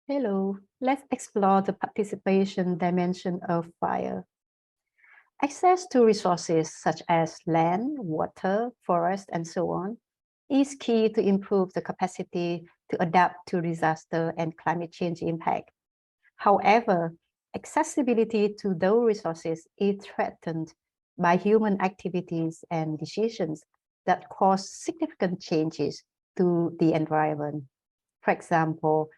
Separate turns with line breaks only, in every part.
Hello, let's explore the participation dimension of fire. Access to resources such as land, water, forest, and so on is key to improve the capacity to adapt to disaster and climate change impact. However, accessibility to those resources is threatened by human activities and decisions that cause significant changes to the environment. For example,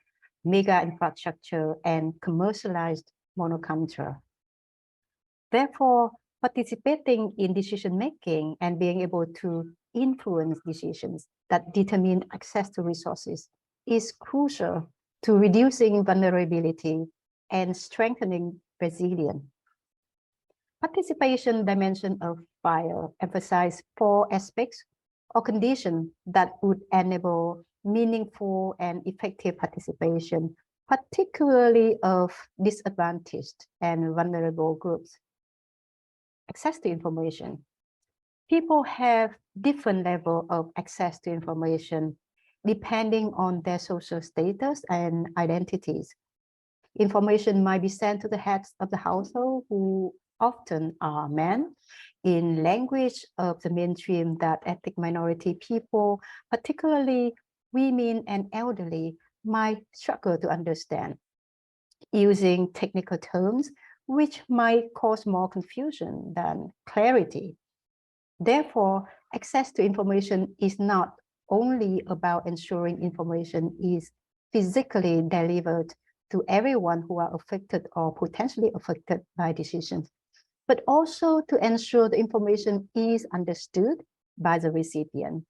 mega infrastructure and commercialized monoculture. Therefore, participating in decision-making and being able to influence decisions that determine access to resources is crucial to reducing vulnerability and strengthening resilience. Participation dimension of fire emphasize four aspects or conditions that would enable meaningful and effective participation, particularly of disadvantaged and vulnerable groups. Access to information. People have different level of access to information depending on their social status and identities. Information might be sent to the heads of the household, who often are men, in language of the mainstream that ethnic minority people, particularly women and elderly, might struggle to understand, using technical terms which might cause more confusion than clarity. Therefore, access to information is not only about ensuring information is physically delivered to everyone who are affected or potentially affected by decisions, but also to ensure the information is understood by the recipient.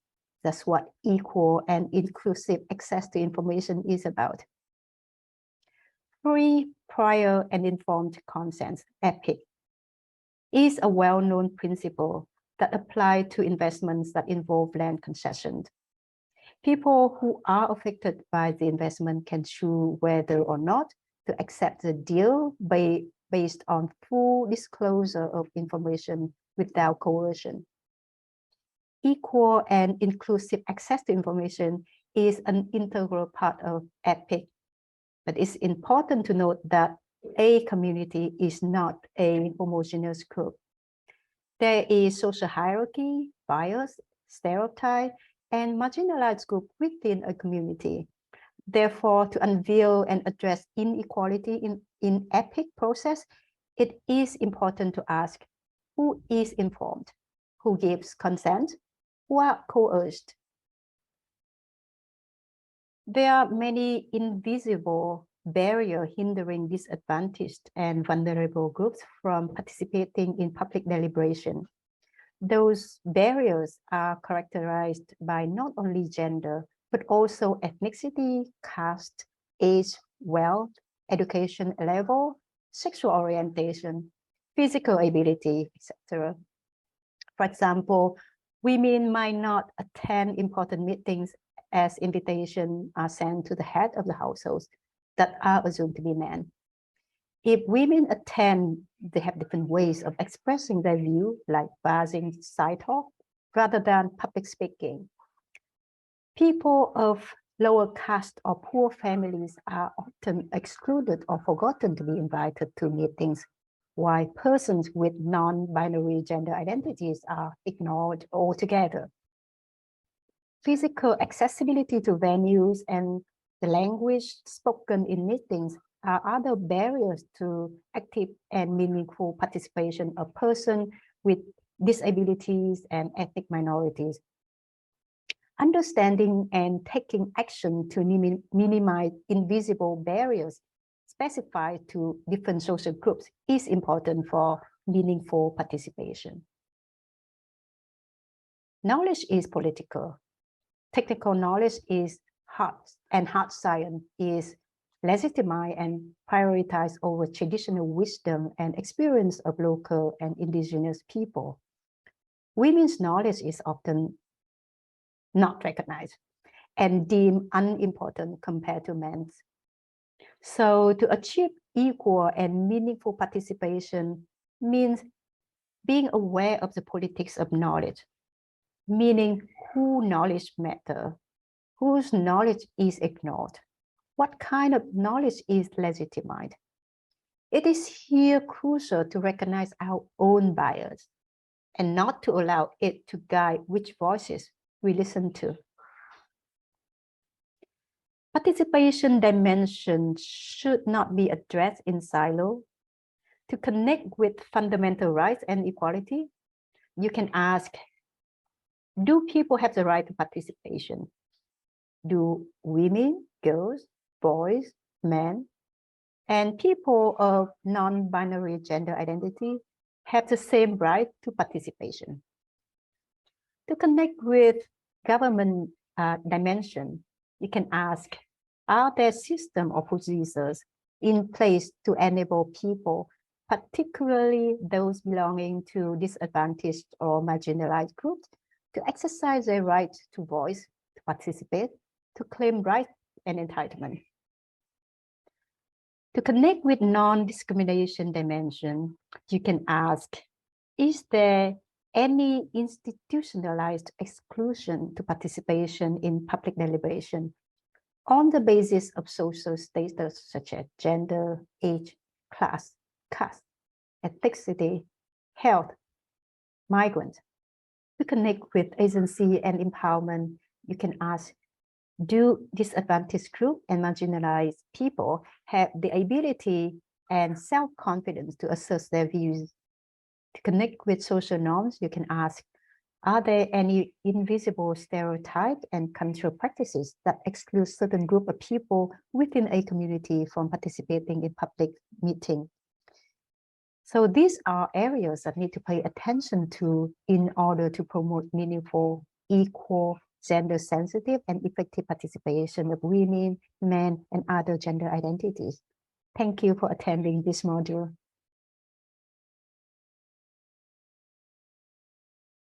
That's what equal and inclusive access to information is about. Free, prior, and informed consent, EPIC, is a well-known principle that applies to investments that involve land concessions. People who are affected by the investment can choose whether or not to accept the deal based on full disclosure of information without coercion. Equal and inclusive access to information is an integral part of EPIC, but it's important to note that a community is not a homogeneous group. There is social hierarchy, bias, stereotype, and marginalized group within a community. Therefore, to unveil and address inequality in EPIC process, it is important to ask who is informed, who gives consent, who are coerced. There are many invisible barriers hindering disadvantaged and vulnerable groups from participating in public deliberation. Those barriers are characterized by not only gender, but also ethnicity, caste, age, wealth, education level, sexual orientation, physical ability, etc. For example, women might not attend important meetings as invitations are sent to the head of the households that are assumed to be men. If women attend, they have different ways of expressing their view, like buzzing side talk, rather than public speaking. People of lower caste or poor families are often excluded or forgotten to be invited to meetings, while persons with non-binary gender identities are ignored altogether. Physical accessibility to venues and the language spoken in meetings are other barriers to active and meaningful participation of persons with disabilities and ethnic minorities. Understanding and taking action to minimize invisible barriers specified to different social groups is important for meaningful participation. Knowledge is political. Technical knowledge is hard, and hard science is legitimized and prioritized over traditional wisdom and experience of local and indigenous people. Women's knowledge is often not recognized and deemed unimportant compared to men's. So to achieve equal and meaningful participation means being aware of the politics of knowledge, meaning who knowledge matters, whose knowledge is ignored, What kind of knowledge is legitimate? It is here crucial to recognize our own bias and not to allow it to guide which voices we listen to. Participation dimension should not be addressed in silo. To connect with fundamental rights and equality, you can ask, do people have the right to participation? Do women, girls, boys, men, and people of non-binary gender identity have the same right to participation? To connect with government dimension, you can ask, are there systems or procedures in place to enable people, particularly those belonging to disadvantaged or marginalized groups, to exercise their right to voice, to participate, to claim rights and entitlement? To connect with non-discrimination dimension, you can ask, is there any institutionalized exclusion to participation in public deliberation on the basis of social status such as gender, age, class, caste, ethnicity, health, migrant? To connect with agency and empowerment, you can ask, do disadvantaged groups and marginalized people have the ability and self-confidence to assert their views? To connect with social norms, you can ask, are there any invisible stereotypes and cultural practices that exclude certain group of people within a community from participating in public meetings? So these are areas that need to pay attention to in order to promote meaningful, equal, gender-sensitive and effective participation of women, men, and other gender identities. Thank you for attending this module.